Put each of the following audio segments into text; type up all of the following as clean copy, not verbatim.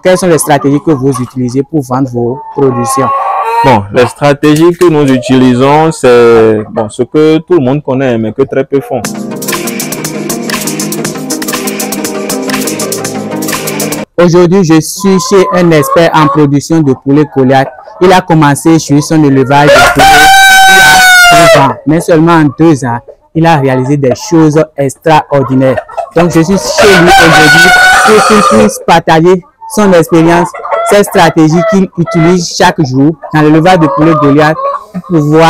Quelles sont les stratégies que vous utilisez pour vendre vos productions? Bon, les stratégies que nous utilisons, c'est bon, ce que tout le monde connaît, mais que très peu font. Aujourd'hui, je suis chez un expert en production de poulet Goliath. Il a commencé sur son élevage de poulet il y a 2 ans. Mais seulement en 2 ans, il a réalisé des choses extraordinaires. Donc, je suis chez lui aujourd'hui pour qu'il puisse partager son expérience, ses stratégies qu'il utilise chaque jour dans l'élevage de poulet Goliath pour pouvoir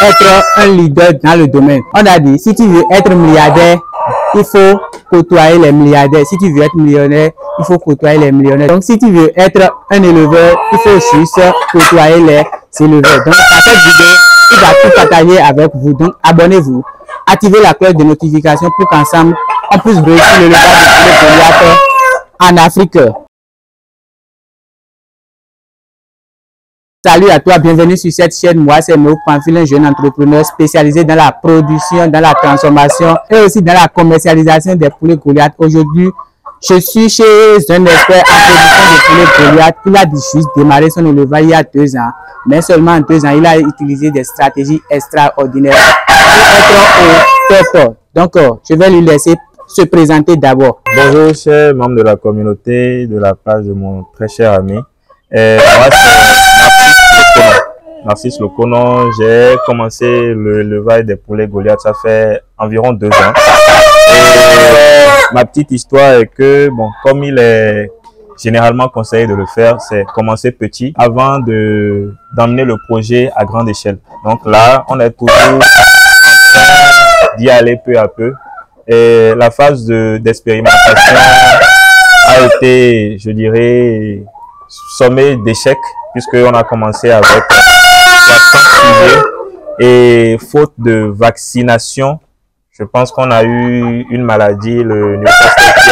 être un leader dans le domaine. On a dit, si tu veux être milliardaire, il faut côtoyer les milliardaires. Si tu veux être millionnaire, il faut côtoyer les millionnaires. Donc, si tu veux être un éleveur, il faut juste côtoyer les éleveurs. Donc, dans cette vidéo, il va tout partager avec vous. Donc, abonnez-vous, activez la cloche de notification pour qu'ensemble, on puisse réussir l'élevage de poulet Goliath en Afrique. Salut à toi, bienvenue sur cette chaîne. Moi, c'est Mouk Pamphile, un jeune entrepreneur spécialisé dans la production, dans la transformation et aussi dans la commercialisation des poulets Goliath. Aujourd'hui, je suis chez un expert en production de poulets Goliath. Il a juste démarré son élevage il y a 2 ans, mais seulement en 2 ans, il a utilisé des stratégies extraordinaires pour être au top. Donc, je vais lui laisser se présenter d'abord. Bonjour, chers membres de la communauté, de la page de mon très cher ami. Moi, c'est Narcisse Lokono. J'ai commencé l'élevage des poulets Goliath, ça fait environ 2 ans. Et ma petite histoire est que, bon, comme il est généralement conseillé de le faire, c'est commencer petit avant d'emmener le projet à grande échelle. Donc là, on est toujours en train d'y aller peu à peu. Et la phase d'expérimentation a été, je dirais, sommée d'échecs, puisqu'on a commencé avec 60 sujets et faute de vaccination, je pense qu'on a eu une maladie, le Newcastle, qui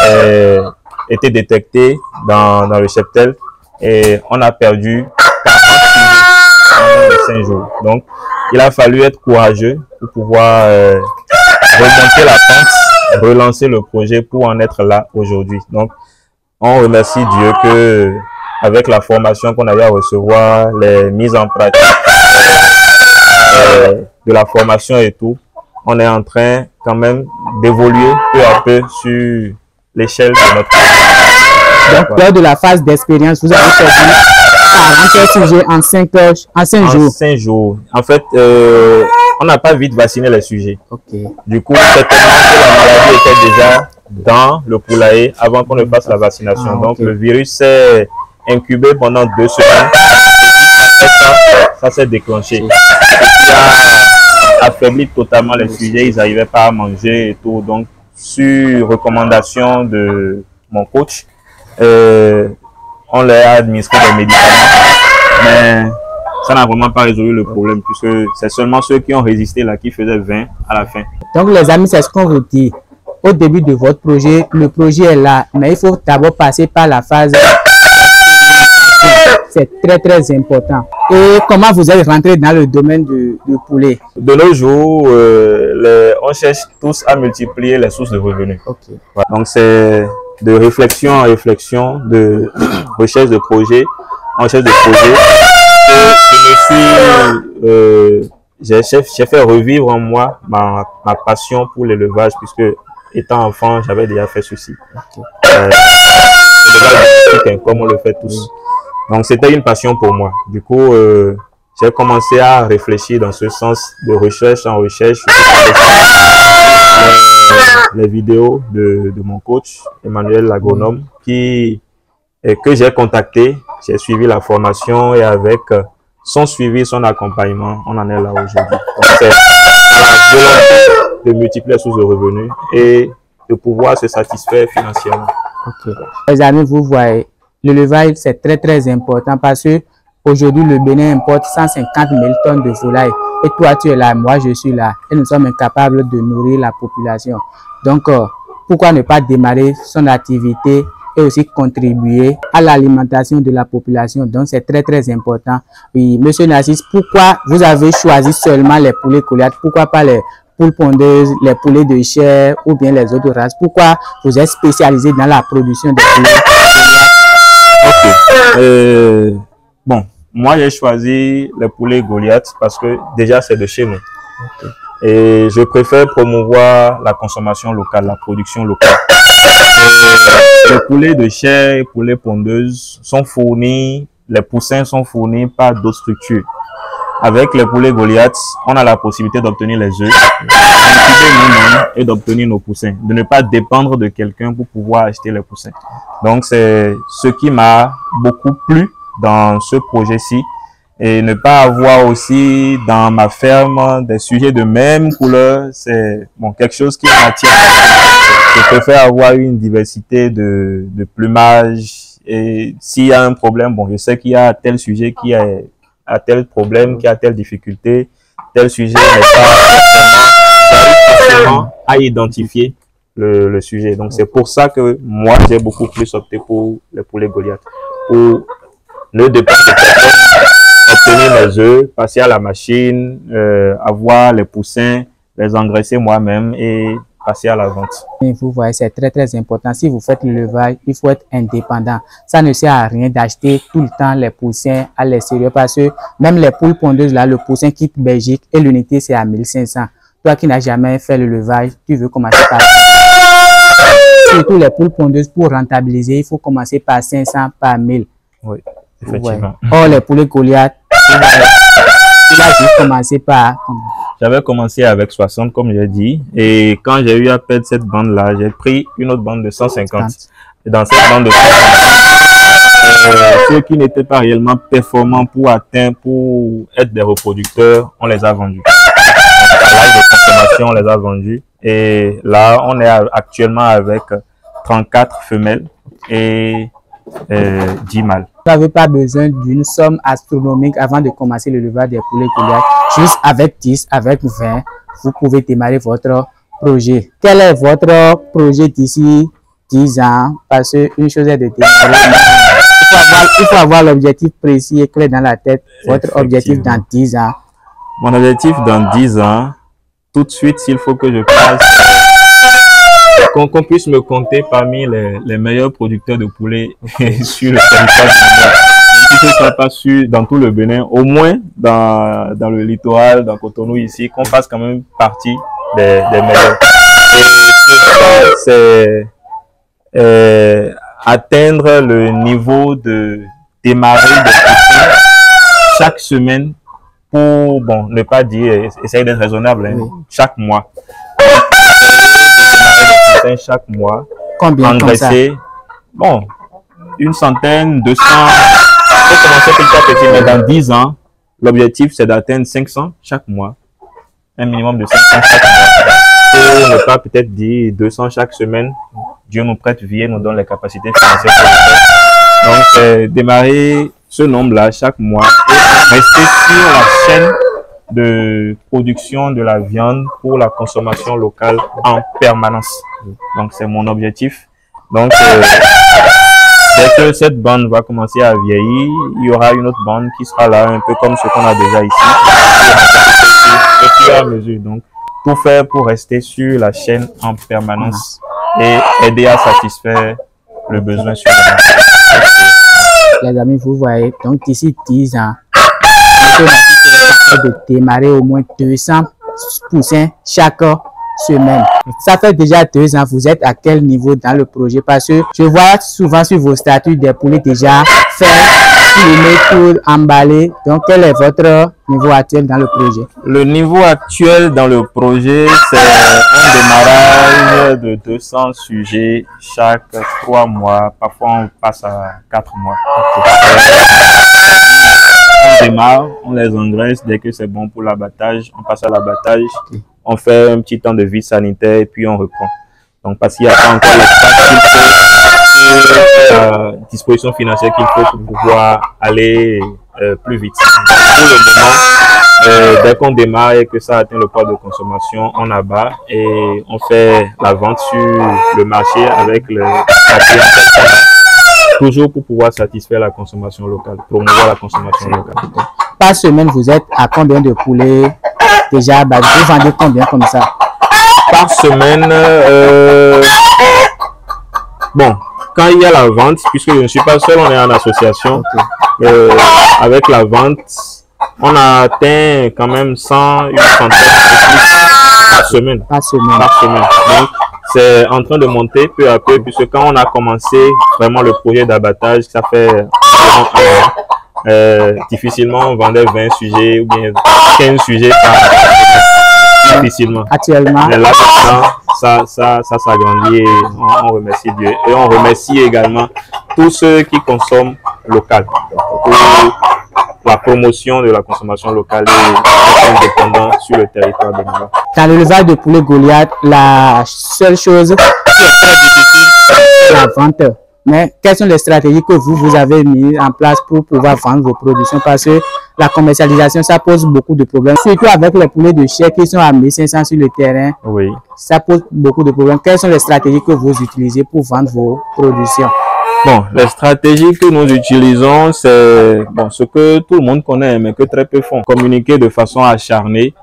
a été détecté dans le cheptel et on a perdu 40 sujets en 5 jours. Donc, il a fallu être courageux pour pouvoir remonter la pente, relancer le projet pour en être là aujourd'hui. Donc, on remercie Dieu que, avec la formation qu'on a eu à recevoir, les mises en pratique de la formation et tout, on est en train quand même d'évoluer peu à peu sur l'échelle de notre projet. Donc, lors de la phase d'expérience, vous avez perdu 40 sujets en 5 jours. En 5 jours. En fait, on n'a pas vite vacciné les sujets. Okay. Du coup, certainement que la maladie était déjà dans le poulailler avant qu'on ne fasse la vaccination. Ah, donc, okay. Le virus s'est incubé pendant 2 semaines. Et après ça s'est déclenché. Et qui a affaibli totalement les sujets. Ils n'arrivaient pas à manger et tout. Donc, sur recommandation de mon coach, on leur a administré des médicaments. Mais ça n'a vraiment pas résolu le problème, puisque c'est seulement ceux qui ont résisté là qui faisaient 20 à la fin. Donc, les amis, c'est ce qu'on vous dit. Au début de votre projet, le projet est là, mais il faut d'abord passer par la phase d'expérimentation. C'est très, très important. Et comment vous êtes rentré dans le domaine du poulet? De nos jours, on cherche tous à multiplier les sources de revenus. Okay. Voilà. Donc, c'est de réflexion en réflexion, de recherche de projet en recherche de projet. J'ai fait revivre en moi ma passion pour l'élevage, puisque étant enfant, j'avais déjà fait ceci. Okay. L'élevage, comme on le fait tous. Donc, c'était une passion pour moi. Du coup, j'ai commencé à réfléchir dans ce sens de recherche en recherche. Les vidéos de mon coach, Emmanuel l'agronome, que j'ai contacté. J'ai suivi la formation et avec son suivi, son accompagnement, on en est là aujourd'hui. C'est la volonté de multiplier les sources de revenus et de pouvoir se satisfaire financièrement. Okay. Les amis, vous voyez, l'élevage, c'est très très important parce que aujourd'hui, le Bénin importe 150 000 tonnes de volailles. Et toi, tu es là, moi, je suis là. Et nous sommes incapables de nourrir la population. Donc, pourquoi ne pas démarrer son activité et aussi contribuer à l'alimentation de la population? Donc, c'est très, très important. Oui, Monsieur Narcisse, pourquoi vous avez choisi seulement les poulets Goliath? Pourquoi pas les poules pondeuses, les poulets de chair ou bien les autres races? Pourquoi vous êtes spécialisé dans la production des poulets? Ok. Bon, moi j'ai choisi les poulets Goliath parce que déjà c'est de chez nous. Okay. Et je préfère promouvoir la consommation locale, la production locale. Les poulets de chair et poulets pondeuses sont fournis, les poussins sont fournis par d'autres structures. Avec les poulets Goliath, on a la possibilité d'obtenir les œufs, et d'obtenir nos poussins, de ne pas dépendre de quelqu'un pour pouvoir acheter les poussins. Donc c'est ce qui m'a beaucoup plu dans ce projet-ci, et ne pas avoir aussi dans ma ferme des sujets de même couleur, c'est bon, quelque chose qui m'attire. Je préfère avoir une diversité de plumage, et s'il y a un problème, bon, je sais qu'il y a tel sujet qui a tel problème, qui a telle difficulté, tel sujet n'est pas forcément à identifier le sujet. Donc c'est pour ça que moi j'ai beaucoup plus opté pour les poulets Goliath, pour ne dépendre de personne, obtenir les œufs, passer à la machine, avoir les poussins, les engraisser moi-même et passer à la vente. Vous voyez, c'est très important. Si vous faites l'élevage, il faut être indépendant. Ça ne sert à rien d'acheter tout le temps les poussins à l'extérieur parce que même les poules pondeuses, là, le poussin quitte Belgique et l'unité c'est à 1500. Toi qui n'as jamais fait l'élevage, tu veux commencer par... Surtout les poules pondeuses, pour rentabiliser, il faut commencer par 500, par 1000. Oui, effectivement. Or, les poulets Goliath, il a juste commencé par... J'avais commencé avec 60, comme j'ai dit. Et quand j'ai eu à perdre cette bande-là, j'ai pris une autre bande de 150. Et dans cette bande de 150, ceux qui n'étaient pas réellement performants pour être des reproducteurs, on les a vendus. À l'âge de consommation, on les a vendus. Et là, on est actuellement avec 34 femelles et 10 mâles. Vous n'avez pas besoin d'une somme astronomique avant de commencer l'élevage des poulets Goliath. Juste avec 10, avec 20, vous pouvez démarrer votre projet. Quel est votre projet d'ici 10 ans? Parce qu'une chose est de démarrer. Il faut avoir l'objectif précis et clair dans la tête. Votre objectif dans 10 ans. Mon objectif dans 10 ans, tout de suite, s'il faut que je passe, qu'on puisse me compter parmi les meilleurs producteurs de poulets sur le territoire du Bénin. Si ce ne soit pas sûr dans tout le Bénin, au moins dans le littoral, dans Cotonou ici, qu'on fasse quand même partie des meilleurs. Et c'est atteindre le niveau de démarrer des poussins chaque semaine pour, bon, ne pas dire, essayer d'être raisonnable, hein, chaque mois. Chaque mois. Combien engraisser, bon, une centaine, 200. Il faut commencer petit à petit, mais dans 10 ans, l'objectif c'est d'atteindre 500 chaque mois. Un minimum de 500 chaque mois. Pour ne pas peut-être dire 200 chaque semaine. Dieu nous prête vie et nous donne les capacités financières pour le faire. Donc, c'est démarrer ce nombre-là chaque mois et rester sur la chaîne de production de la viande pour la consommation locale en permanence. Donc, c'est mon objectif. Donc, dès que cette bande va commencer à vieillir, il y aura une autre bande qui sera là, un peu comme ce qu'on a déjà ici, au fur et à mesure. Donc, tout faire pour rester sur la chaîne en permanence et aider à satisfaire le besoin sur le marché. Les amis, vous voyez, donc d'ici 10 ans, de démarrer au moins 200 poussins chaque semaine. Ça fait déjà 2 ans. Vous êtes à quel niveau dans le projet? Parce que je vois souvent sur vos statuts des poulets déjà faits, filmés, tout emballés. Donc, quel est votre niveau actuel dans le projet? Le niveau actuel dans le projet, c'est un démarrage de 200 sujets chaque 3 mois. Parfois, on passe à 4 mois. On démarre, on les engraisse. Dès que c'est bon pour l'abattage, on passe à l'abattage. On fait un petit temps de vie sanitaire et puis on reprend. Donc, parce qu'il n'y a pas encore l'espace qu'il faut, la disposition financière qu'il faut pour pouvoir aller plus vite. Pour le moment, dès qu'on démarre et que ça atteint le poids de consommation, on abat et on fait la vente sur le marché avec la clientèle qu'on a. Toujours pour pouvoir satisfaire la consommation locale, promouvoir la consommation locale. Par semaine, vous êtes à combien de poulets déjà abattu? Vous vendez combien comme ça? Par semaine, bon, quand il y a la vente, puisque je ne suis pas seul, on est en association. Avec la vente, on a atteint quand même 100, une centaine de plus par semaine. Par semaine. Par semaine. Donc, c'est en train de monter peu à peu, puisque quand on a commencé vraiment le projet d'abattage, ça fait environ un an, difficilement on vendait 20 sujets ou bien 15 sujets par semaine. Difficilement. Actuellement. Mais là, maintenant, ça s'agrandit et on remercie Dieu. Et on remercie également tous ceux qui consomment local pour la promotion de la consommation locale et indépendante sur le territoire de Nara. Dans l'élevage de poulet Goliath, la seule chose qui est très difficile, c'est la vente. Mais quelles sont les stratégies que vous avez mises en place pour pouvoir vendre vos productions? Parce que la commercialisation, ça pose beaucoup de problèmes. Surtout avec les poulets de chair qui sont à 1500 sur le terrain. Oui. Ça pose beaucoup de problèmes. Quelles sont les stratégies que vous utilisez pour vendre vos productions? Bon, les stratégies que nous utilisons, c'est bon, ce que tout le monde connaît, mais que très peu font. Communiquer de façon acharnée,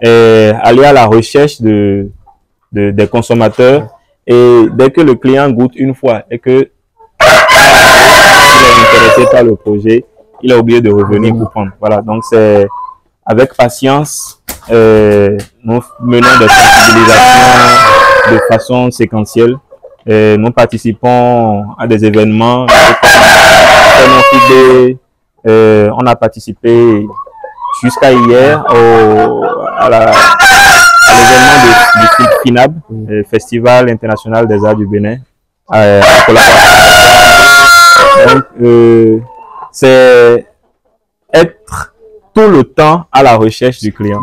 et aller à la recherche des consommateurs. Et dès que le client goûte une fois et que il est intéressé par le projet, il a oublié de revenir pour prendre. Voilà, donc c'est avec patience, nous menons des sensibilisations de façon séquentielle. Nous participons à des événements. On a participé jusqu'à hier à l'événement du FINAB, le Festival international des arts du Bénin. Donc, c'est être tout le temps à la recherche du client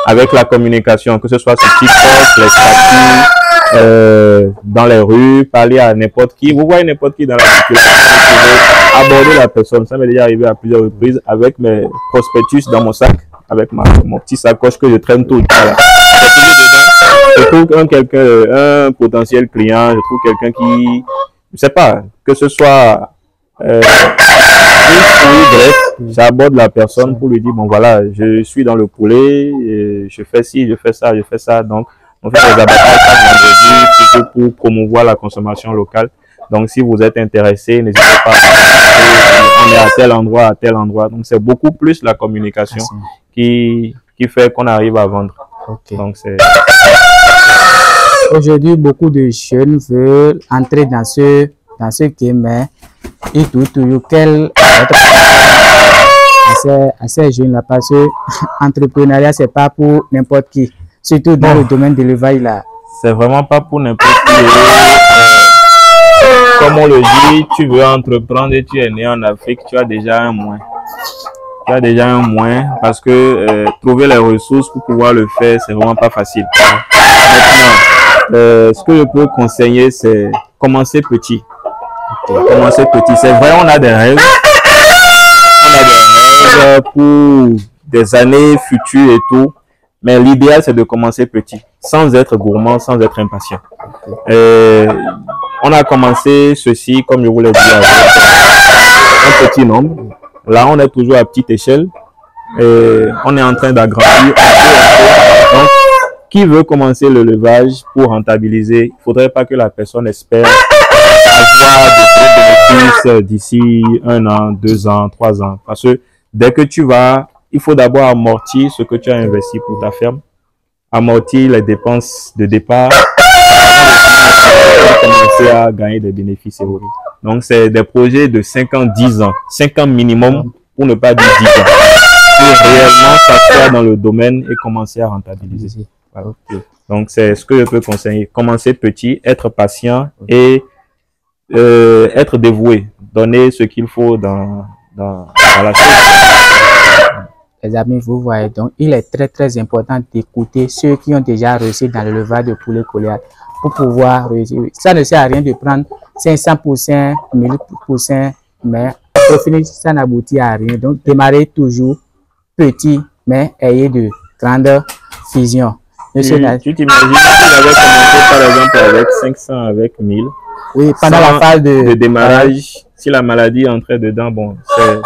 avec la communication, que ce soit sur TikTok, les statuts, dans les rues, parler à n'importe qui. Vous voyez n'importe qui dans la population, vous pouvez aborder la personne. Ça m'est déjà arrivé à plusieurs reprises avec mes prospectus dans mon sac, avec mon petit sacoche que je traîne tout le temps. Là. Je trouve un potentiel client, je trouve quelqu'un qui, je sais pas, que ce soit j'aborde la personne pour lui dire, bon voilà, je suis dans le poulet, et je fais ci, je fais ça, donc on fait des abattages chaque vendredi, plutôt pour promouvoir la consommation locale. Donc si vous êtes intéressé, n'hésitez pas, on est à tel endroit, donc c'est beaucoup plus la communication qui fait qu'on arrive à vendre. Okay. Donc c'est... Aujourd'hui, beaucoup de jeunes veulent entrer dans ce game, mais ils doutent toujours quel à ces jeunes-là, parce que l'entrepreneuriat, c'est pas pour n'importe qui, surtout dans le domaine de l'élevage là. C'est vraiment pas pour n'importe qui. Comme on le dit, tu veux entreprendre et tu es né en Afrique, tu as déjà un moins. Tu as déjà un moins parce que trouver les ressources pour pouvoir le faire, c'est vraiment pas facile. Maintenant, ce que je peux conseiller, c'est commencer petit. Commencer petit. C'est vrai, on a des rêves. On a des rêves pour des années futures et tout. Mais l'idéal, c'est de commencer petit, sans être gourmand, sans être impatient. On a commencé ceci, comme je vous l'ai dit, avec un petit nombre. Là, on est toujours à petite échelle. On est en train d'agrandir. Donc, qui veut commencer le levage pour rentabiliser, il ne faudrait pas que la personne espère avoir de gros bénéfices d'ici 1 an, 2 ans, 3 ans. Parce que dès que tu vas, il faut d'abord amortir ce que tu as investi pour ta ferme, amortir les dépenses de départ, pour commencer à gagner des bénéfices et autres. Donc, c'est des projets de 5 ans, 10 ans, 5 ans minimum, pour ne pas dire 10 ans, pour réellement s'asseoir dans le domaine et commencer à rentabiliser. Voilà. Donc, c'est ce que je peux conseiller. Commencer petit, être patient et être dévoué, donner ce qu'il faut dans la chose. Les amis, vous voyez, donc il est très important d'écouter ceux qui ont déjà réussi dans l'élevage de poulet Goliath pour pouvoir réussir. Ça ne sert à rien de prendre 500%, 1000%, mais au final, ça n'aboutit à rien. Donc, démarrez toujours petit, mais ayez de grandes visions. Tu t'imagines si j'avais commencé par exemple avec 500, avec 1000. Oui, pendant la phase de démarrage, si la maladie entrait dedans, bon, c'est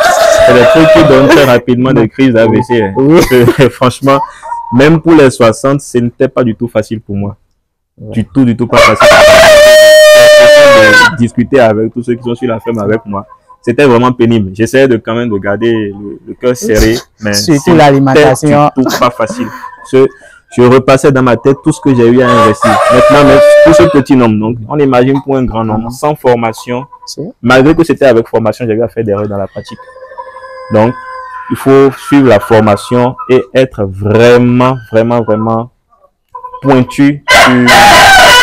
des trucs qui donnent très rapidement des crises d'AVC. Oui. Franchement, même pour les 60, ce n'était pas du tout facile pour moi. Ouais. Du tout pas facile. De discuter avec tous ceux qui sont sur la ferme avec moi. C'était vraiment pénible. J'essayais de quand même de garder le cœur serré, mais surtout l'alimentation. Tout pas facile. Je repassais dans ma tête tout ce que j'ai eu à investir. Maintenant, pour ce petit nombre, donc on imagine pour un grand nombre, sans formation, malgré que c'était avec formation, j'avais à faire des erreurs dans la pratique. Donc, il faut suivre la formation et être vraiment pointu sur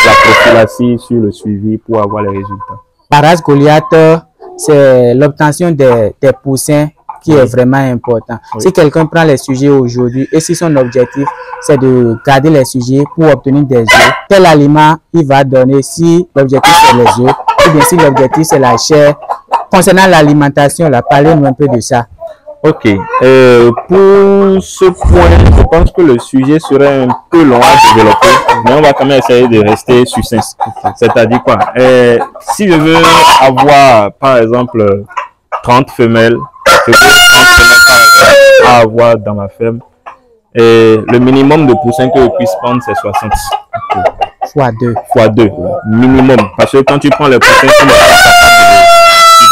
la prophylaxie, sur le suivi pour avoir les résultats. La race Goliath, c'est l'obtention des poussins qui est vraiment important. Oui. Si quelqu'un prend les sujets aujourd'hui et si son objectif c'est de garder les sujets pour obtenir des œufs, quel aliment il va donner si l'objectif c'est les œufs ou bien si l'objectif c'est la chair. Concernant l'alimentation, parlez-nous un peu de ça. Ok. Pour ce point, je pense que le sujet serait un peu long à développer, mais on va quand même essayer de rester succinct. C'est-à-dire quoi? Si je veux avoir, par exemple, 30 femelles, à avoir dans ma ferme, et le minimum de poussins que je puisse prendre, c'est 60. Fois 2. Fois 2, minimum. Parce que quand tu prends les poussins, tu n'es pas capable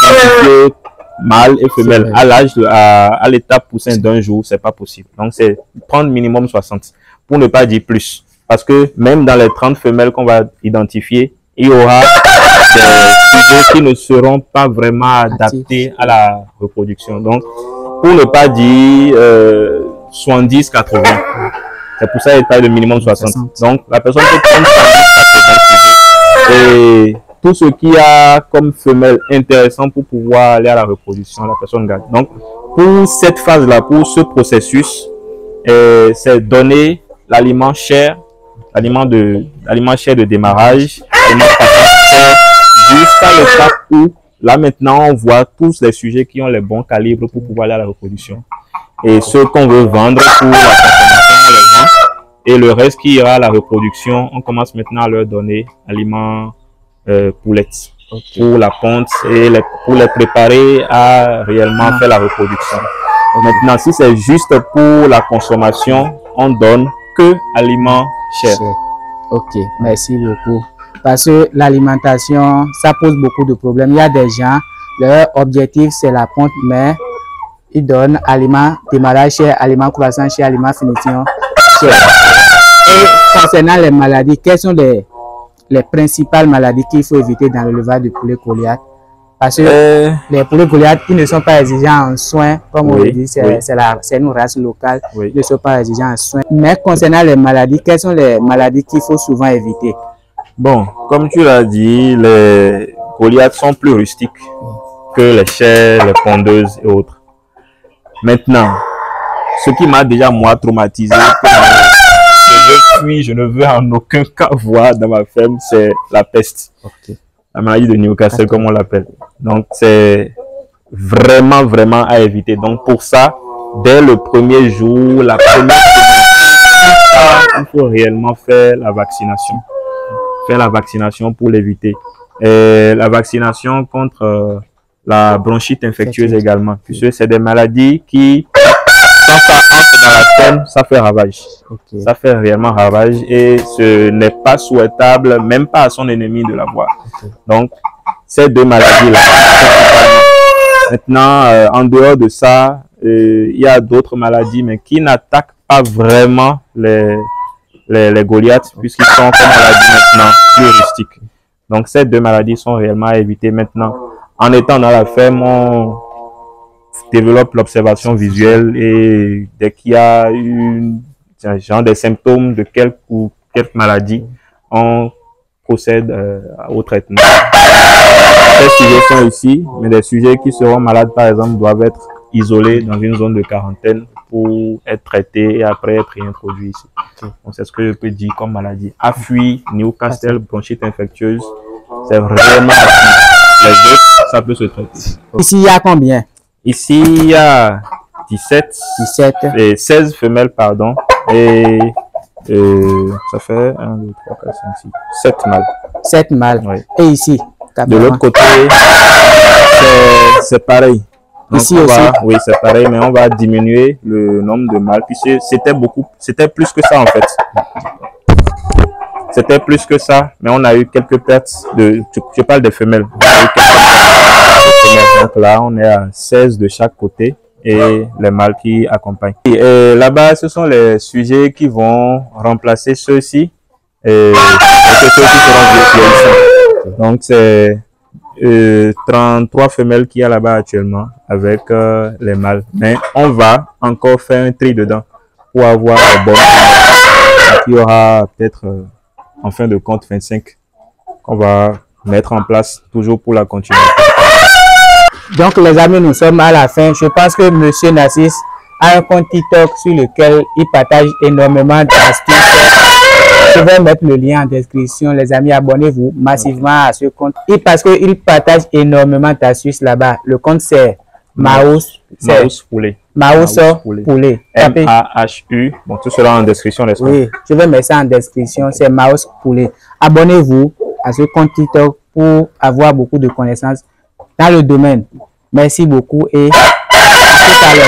d'identifier mâle et femelle à l'étape poussin d'un jour, c'est pas possible. Donc, c'est prendre minimum 60, pour ne pas dire plus. Parce que même dans les 30 femelles qu'on va identifier, il y aura des sujets qui ne seront pas vraiment adaptés à la reproduction. Donc, pour ne pas dire 70-80, c'est pour ça qu'il parle de minimum 60. Donc, la personne peut prendre 70-80 sujets et tout ce qui a comme femelle intéressant pour pouvoir aller à la reproduction, la personne garde. Donc, pour cette phase-là, pour ce processus, c'est donner l'aliment chair, l'aliment chair de démarrage, jusqu'à l'étape où, là maintenant, on voit tous les sujets qui ont les bons calibres pour pouvoir aller à la reproduction. Et ceux qu'on veut vendre pour la consommation, on les vend. Et le reste qui ira à la reproduction, on commence maintenant à leur donner aliment poulettes pour la ponte et pour les préparer à réellement faire la reproduction. Maintenant, si c'est juste pour la consommation, on donne que aliment chair. Ok, merci beaucoup. Parce que l'alimentation, ça pose beaucoup de problèmes. Il y a des gens, leur objectif c'est la ponte, mais ils donnent aliments démarrage chair, aliments croissant chair, aliments finition chair. Et concernant les maladies, quelles sont les principales maladies qu'il faut éviter dans l'élevage de poulet Goliath? Parce que les poulets Goliath, ils ne sont pas exigeants en soins, comme on le dit, c'est une race locale, ils ne sont pas exigeants en soins. Mais concernant les maladies, quelles sont les maladies qu'il faut souvent éviter? Bon, comme tu l'as dit, les Goliaths sont plus rustiques que les chairs, les pondeuses et autres. Maintenant, ce qui m'a déjà moi traumatisé, je ne veux en aucun cas voir dans ma ferme, c'est la peste. La maladie de Newcastle, comme on l'appelle. Donc, c'est vraiment à éviter. Donc, pour ça, dès le premier jour, la première semaine, il faut réellement faire la vaccination. Faire la vaccination pour l'éviter. Et la vaccination contre la bronchite infectieuse également. Puisque c'est des maladies qui, quand ça entre dans la ferme, ça fait ravage. Ça fait réellement ravage et ce n'est pas souhaitable, même pas à son ennemi de l'avoir. Donc, ces deux maladies-là. Maintenant, en dehors de ça, il y a d'autres maladies, mais qui n'attaquent pas vraiment les Goliaths, puisqu'ils sont, comme on l'a dit maintenant, plus rustiques. Donc, ces deux maladies sont réellement à éviter maintenant. En étant dans la ferme, on développe l'observation visuelle et dès qu'il y a genre des symptômes de quelque maladie, on procède au traitement. Ces sujets sont ici, mais des sujets qui seront malades, par exemple, doivent être isolés dans une zone de quarantaine pour être traités et après être réintroduits ici. Donc, c'est ce que je peux dire comme maladie. Afuit, Newcastle, bronchite infectieuse, c'est vraiment afuit. Les autres, ça peut se traiter. Ici, il y a combien? Ici, il y a 17 et 16 femelles, pardon, et ça fait 1, 2, 3, 4, 5, 6, 7 mâles. 7 mâles. Oui. Et ici? De l'autre côté, c'est pareil. Donc Ici aussi. Oui, c'est pareil, mais on va diminuer le nombre de mâles puisque c'était plus que ça en fait. C'était plus que ça, mais on a eu quelques pertes je parle des femelles. On a eu quelques pertes de femelles. Donc là, on est à 16 de chaque côté et les mâles qui accompagnent. Et là-bas, ce sont les sujets qui vont remplacer ceux-ci et ceux-ci seront vieillissants. Donc c'est 33 femelles qu'il y a là-bas actuellement avec les mâles. Mais on va encore faire un tri dedans pour avoir les bonnes femelles. Il y aura peut-être en fin de compte 25 qu'on va mettre en place toujours pour la continuité. Donc les amis, nous sommes à la fin. Je pense que Monsieur Narcisse a un compte TikTok sur lequel il partage énormément d'astuces. Je vais mettre le lien en description. Les amis, abonnez-vous massivement à ce compte. Et parce qu'il partage énormément d'astuces là-bas. Le compte c'est Maus Poulet. Maus Poulet. M-A-H-U. Bon, tout sera en description, n'est-ce pas? Oui, je vais mettre ça en description. C'est Maus Poulet. Abonnez-vous à ce compte TikTok pour avoir beaucoup de connaissances dans le domaine. Merci beaucoup et à tout à l'heure.